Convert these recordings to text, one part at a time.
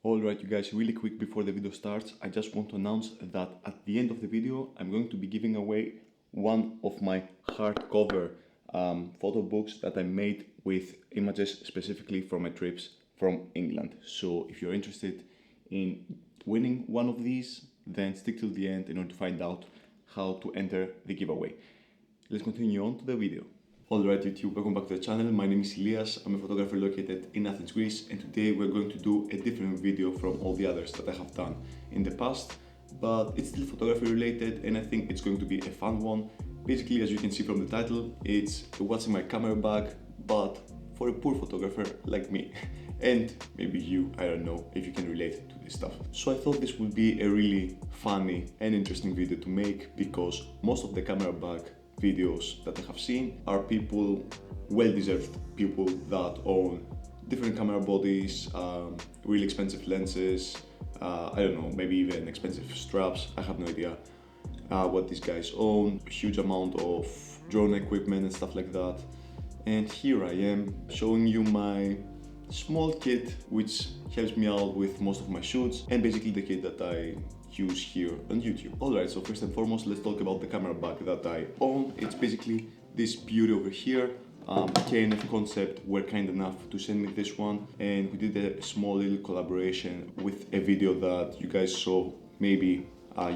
Alright you guys, really quick before the video starts, I just want to announce that at the end of the video I'm going to be giving away one of my hardcover photo books that I made with images specifically from my trips from England. So if you're interested in winning one of these, then stick till the end in order to find out how to enter the giveaway. Let's continue on to the video. Alright YouTube, welcome back to the channel. My name is 𝐿𝐿𝐼. I'm a photographer located in Athens, Greece, and today we're going to do a different video from all the others that I have done in the past, but it's still photography related and I think it's going to be a fun one. Basically, as you can see from the title, it's what's in my camera bag, but for a poor photographer like me. And maybe you, I don't know if you can relate to this stuff. So I thought this would be a really funny and interesting video to make, because most of the camera bag videos that I have seen are people, well-deserved people that own different camera bodies, really expensive lenses, I don't know, maybe even expensive straps. I have no idea what these guys own, a huge amount of drone equipment and stuff like that. And here I am showing you my small kit which helps me out with most of my shoots, and basically the kit that I use here on YouTube. Alright, so first and foremost, let's talk about the camera bag that I own. It's basically this beauty over here. 𝐂𝐀𝐌𝐿 Concept were kind enough to send me this one, and we did a small little collaboration with a video that you guys saw maybe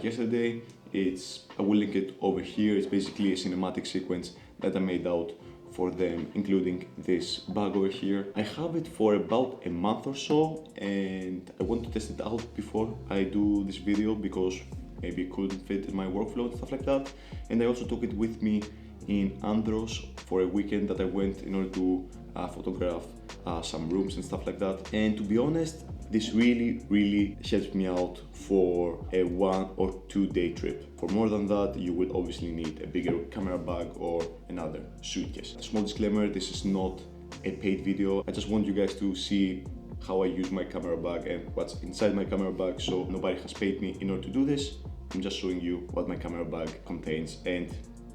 yesterday. I will link it over here. It's basically a cinematic sequence that I made out for them, including this bag over here. I have it for about a month or so, and I want to test it out before I do this video, because maybe it could fit in my workflow and stuff like that. And I also took it with me in Andros for a weekend that I went in order to photograph some rooms and stuff like that. And to be honest, this really helps me out for a 1 or 2 day trip. For more than that, you will obviously need a bigger camera bag or another suitcase. A small disclaimer, this is not a paid video. I just want you guys to see how I use my camera bag and what's inside my camera bag. So nobody has paid me in order to do this. I'm just showing you what my camera bag contains and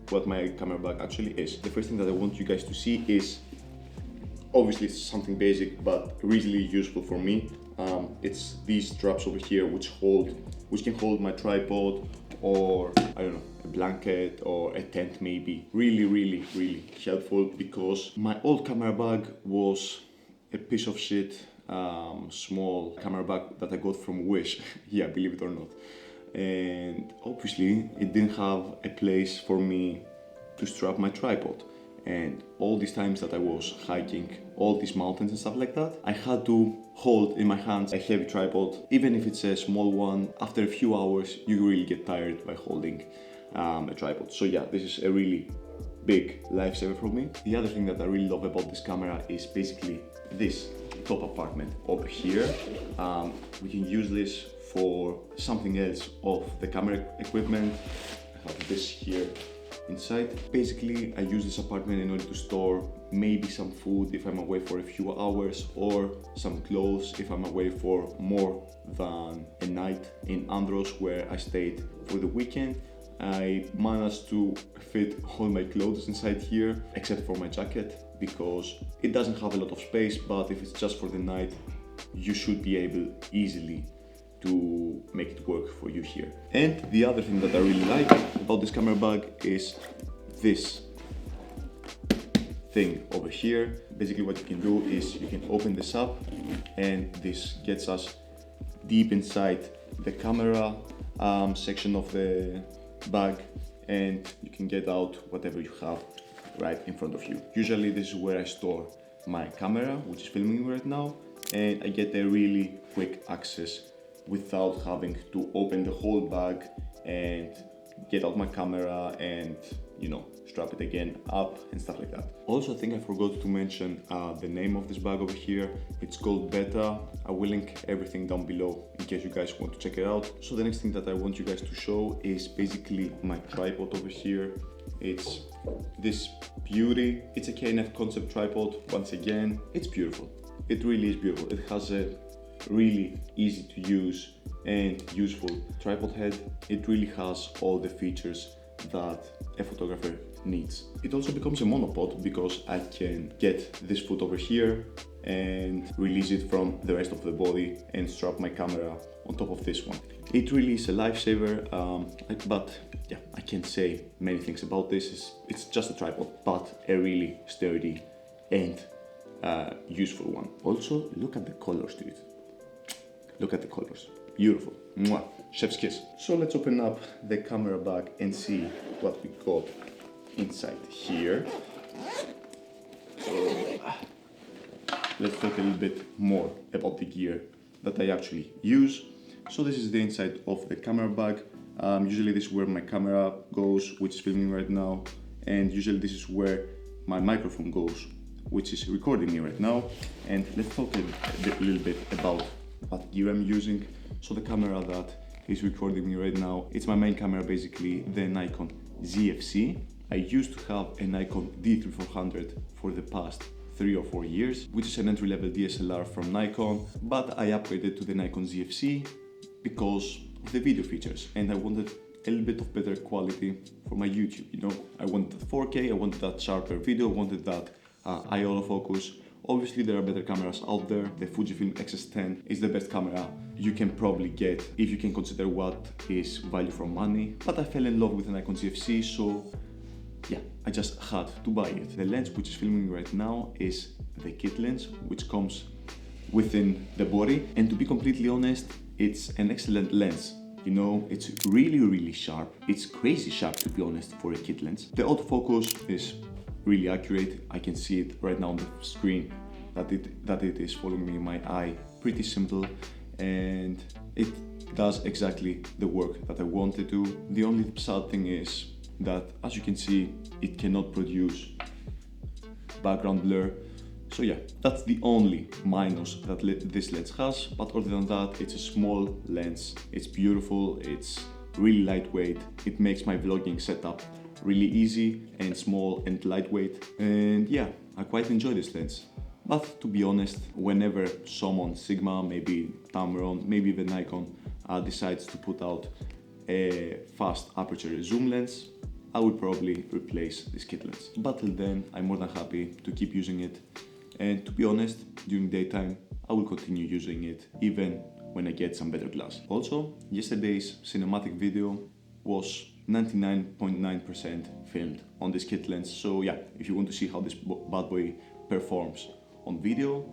what my camera bag actually is. The first thing that I want you guys to see is obviously something basic but really useful for me. It's these straps over here which can hold my tripod, or I don't know, a blanket or a tent maybe. Really helpful, because my old camera bag was a piece of shit small camera bag that I got from Wish. Yeah, believe it or not. And obviously it didn't have a place for me to strap my tripod. And all these times that I was hiking all these mountains and stuff like that, I had to hold in my hands a heavy tripod. Even if it's a small one, after a few hours you really get tired by holding a tripod. So yeah, this is a really big lifesaver for me. The other thing that I really love about this camera is basically this top compartment over here. We can use this for something else of the camera equipment. I have this here inside. Basically, I use this apartment in order to store maybe some food if I'm away for a few hours, or some clothes if I'm away for more than a night. In Andros, where I stayed for the weekend, I managed to fit all my clothes inside here except for my jacket, because it doesn't have a lot of space, but if it's just for the night, you should be able easily to make it work for you here. And the other thing that I really like about this camera bag is this thing over here. Basically what you can do is you can open this up, and this gets us deep inside the camera section of the bag, and you can get out whatever you have right in front of you. Usually this is where I store my camera, which is filming right now, and I get a really quick access without having to open the whole bag and get out my camera and, you know, strap it again up and stuff like that. Also, I think I forgot to mention the name of this bag over here. It's called Beta. I will link everything down below in case you guys want to check it out. So the next thing that I want you guys to show is basically my tripod over here. It's this beauty. It's a 𝐂𝐀𝐌𝐿 Concept tripod. Once again, it's beautiful. It really is beautiful. It has a really easy to use and useful tripod head. It really has all the features that a photographer needs. It also becomes a monopod because I can get this foot over here and release it from the rest of the body and strap my camera on top of this one. It really is a lifesaver, but yeah, I can't say many things about this. It's just a tripod, but a really sturdy and useful one. Also, look at the colors to it. Look at the colors, beautiful. Mwah. Chef's kiss. So let's open up the camera bag and see what we got inside here. Let's talk a little bit more about the gear that I actually use. So this is the inside of the camera bag. Usually this is where my camera goes, which is filming right now, and usually this is where my microphone goes, which is recording me right now. And let's talk a little bit about what gear I'm using. So the camera that is recording me right now, it's my main camera, basically the Nikon ZFC. I used to have a Nikon D3400 for the past 3 or 4 years, which is an entry-level DSLR from Nikon, but I upgraded to the Nikon ZFC because of the video features, and I wanted a little bit of better quality for my YouTube, you know. I wanted that 4K, I wanted that sharper video, I wanted that eye autofocus. Obviously there are better cameras out there. The Fujifilm X-S10 is the best camera you can probably get if you can consider what is value for money, but I fell in love with the Nikon ZFC, so yeah, I just had to buy it. The lens which is filming right now is the kit lens, which comes within the body, and to be completely honest, it's an excellent lens. You know, it's really sharp. It's crazy sharp, to be honest, for a kit lens. The autofocus is really accurate. I can see it right now on the screen that it is following me in my eye. Pretty simple, and it does exactly the work that I wanted to. The only sad thing is that, as you can see, it cannot produce background blur. So yeah, that's the only minus that this lens has, but other than that, it's a small lens. It's beautiful, it's really lightweight. It makes my vlogging setup really easy and small and lightweight, and yeah, I quite enjoy this lens. But to be honest, whenever someone, Sigma, maybe Tamron, maybe even Nikon, decides to put out a fast aperture zoom lens, I would probably replace this kit lens. But till then, I'm more than happy to keep using it. And to be honest, during daytime, I will continue using it even when I get some better glass. Also, yesterday's cinematic video was 99.9% filmed on this kit lens. So yeah, if you want to see how this bad boy performs on video,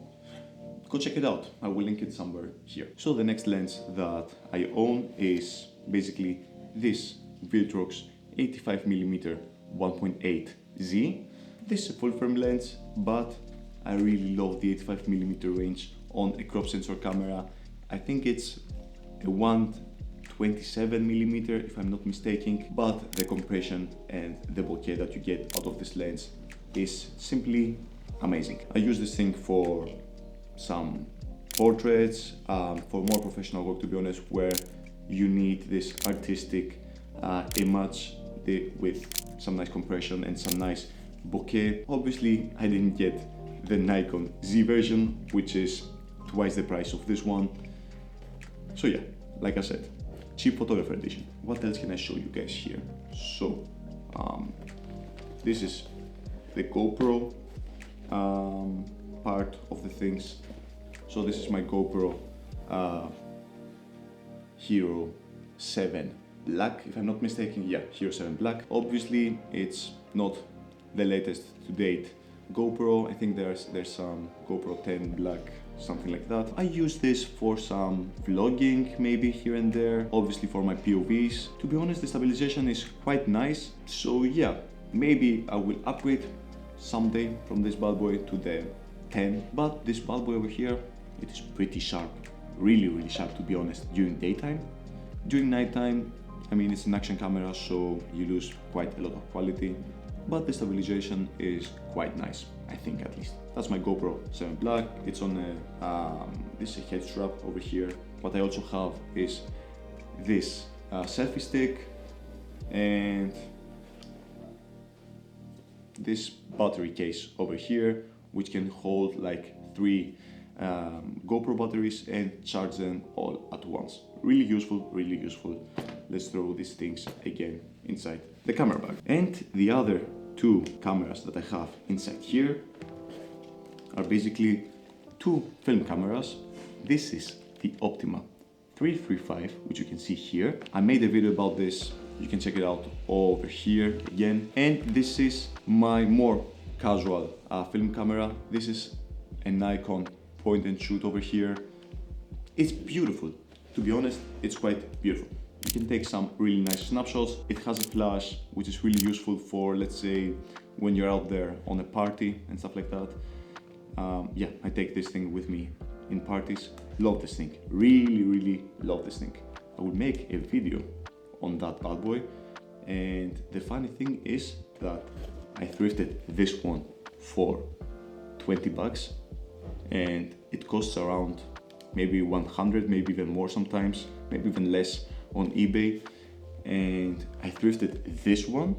go check it out. I will link it somewhere here. So the next lens that I own is basically this Viltrox 85mm 1.8 Z. This is a full frame lens, but I really love the 85mm range on a crop sensor camera. I think it's a 127mm if I'm not mistaken, but the compression and the bokeh that you get out of this lens is simply amazing. I use this thing for some portraits, for more professional work, to be honest, where you need this artistic image with some nice compression and some nice bokeh. Obviously, I didn't get the Nikon Z version, which is twice the price of this one. So yeah, like I said, cheap photographer edition. What else can I show you guys here? So, this is the GoPro part of the things. So this is my GoPro Hero 7 Black, if I'm not mistaken. Yeah, Hero 7 Black. Obviously, it's not the latest to date GoPro. I think there's some GoPro 10 Black, something like that. I use this for some vlogging, maybe here and there, obviously for my POVs. To be honest, the stabilization is quite nice. So yeah, maybe I will upgrade someday from this bad boy to the 10. But this bad boy over here, it is pretty sharp, really sharp, to be honest, during daytime. During nighttime, I mean, it's an action camera, so you lose quite a lot of quality, but the stabilization is quite nice, I think, at least. That's my GoPro 7 Black. It's on a this is a head strap over here. What I also have is this selfie stick and this battery case over here, which can hold like 3 GoPro batteries and charge them all at once. Really useful, Let's throw these things again inside the camera bag. And the other two cameras that I have inside here are basically two film cameras. This is the Optima 335, which you can see here. I made a video about this, you can check it out over here again. And this is my more casual film camera. This is a Nikon point and shoot over here. It's beautiful, to be honest, it's quite beautiful. You can take some really nice snapshots. It has a flash, which is really useful for, let's say, when you're out there on a party and stuff like that. Yeah, I take this thing with me in parties. Love this thing, really love this thing. I will make a video on that bad boy. And the funny thing is that I thrifted this one for 20 bucks and it costs around maybe 100, maybe even more sometimes, maybe even less on eBay. And I thrifted this one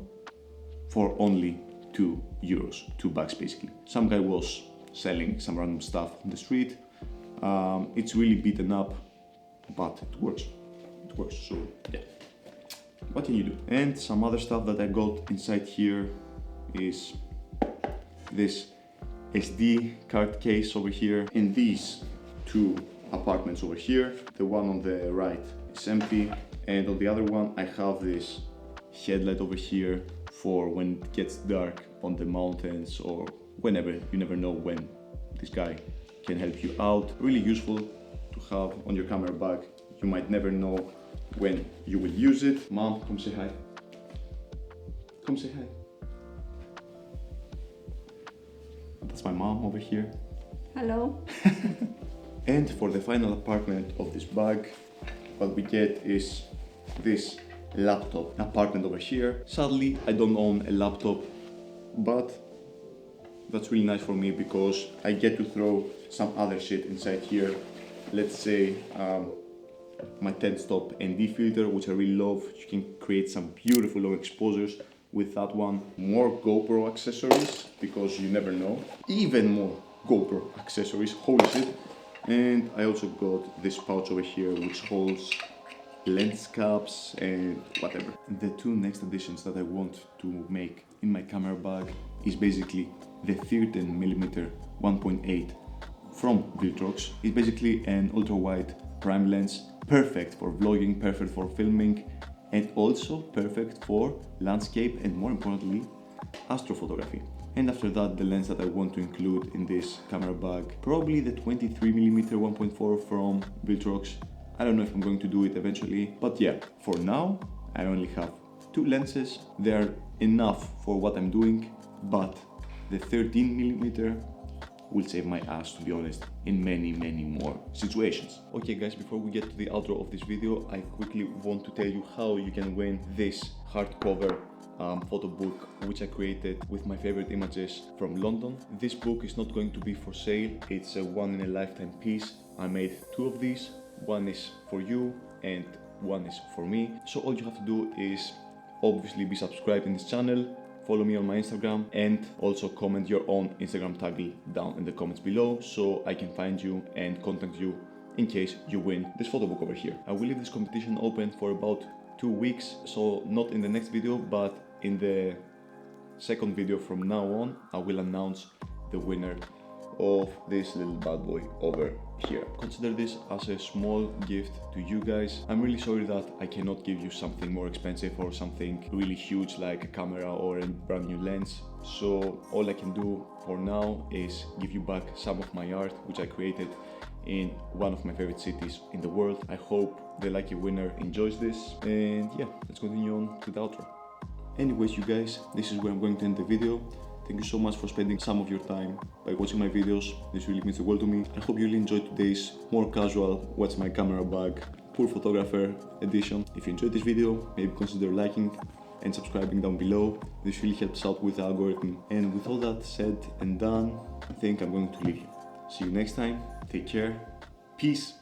for only €2, $2 basically. Some guy was selling some random stuff on the street. It's really beaten up, but it works. It works, so yeah. What can you do? And some other stuff that I got inside here is this SD card case over here, and these two apartments over here. The one on the right is empty, and on the other one I have this headlight over here for when it gets dark on the mountains or whenever. You never know when this guy can help you out. Really useful to have on your camera bag. You might never know when you will use it. Mom, come say hi. Come say hi. That's my mom over here. Hello. And for the final apartment of this bag, what we get is this laptop apartment over here. Sadly, I don't own a laptop, but that's really nice for me because I get to throw some other shit inside here. Let's say my 10-stop ND filter, which I really love. You can create some beautiful long exposures with that one. More GoPro accessories, because you never know. Even more GoPro accessories, holy shit. And I also got this pouch over here, which holds lens caps and whatever. The two next additions that I want to make in my camera bag is basically the 13mm 1.8 from Viltrox. It's basically an ultra-wide prime lens, perfect for vlogging, perfect for filming, and also perfect for landscape and, more importantly, astrophotography. And after that, the lens that I want to include in this camera bag, probably the 23mm 1.4 from Viltrox. I don't know if I'm going to do it eventually, but yeah, for now I only have two lenses. They're enough for what I'm doing, but the 13mm will save my ass, to be honest, in many more situations. Okay guys, before we get to the outro of this video, I quickly want to tell you how you can win this hardcover photo book, which I created with my favorite images from London. This book is not going to be for sale. It's a one-in-a-lifetime piece. I made two of these. One is for you and one is for me. So all you have to do is obviously be subscribed in this channel, follow me on my Instagram, and also comment your own Instagram tag down in the comments below so I can find you and contact you in case you win this photo book over here. I will leave this competition open for about 2 weeks, so not in the next video, but in the second video from now on, I will announce the winner of this little bad boy over here. Consider this as a small gift to you guys. I'm really sorry that I cannot give you something more expensive or something really huge like a camera or a brand new lens. So all I can do for now is give you back some of my art, which I created in one of my favorite cities in the world. I hope the lucky winner enjoys this, and yeah, let's continue on to the outro. Anyways, you guys, this is where I'm going to end the video. Thank you so much for spending some of your time by watching my videos. This really means the world to me. I hope you really enjoyed today's more casual what's my camera bag poor photographer edition. If you enjoyed this video, maybe consider liking and subscribing down below. This really helps out with the algorithm. And with all that said and done, I think I'm going to leave you. See you next time. Take care. Peace.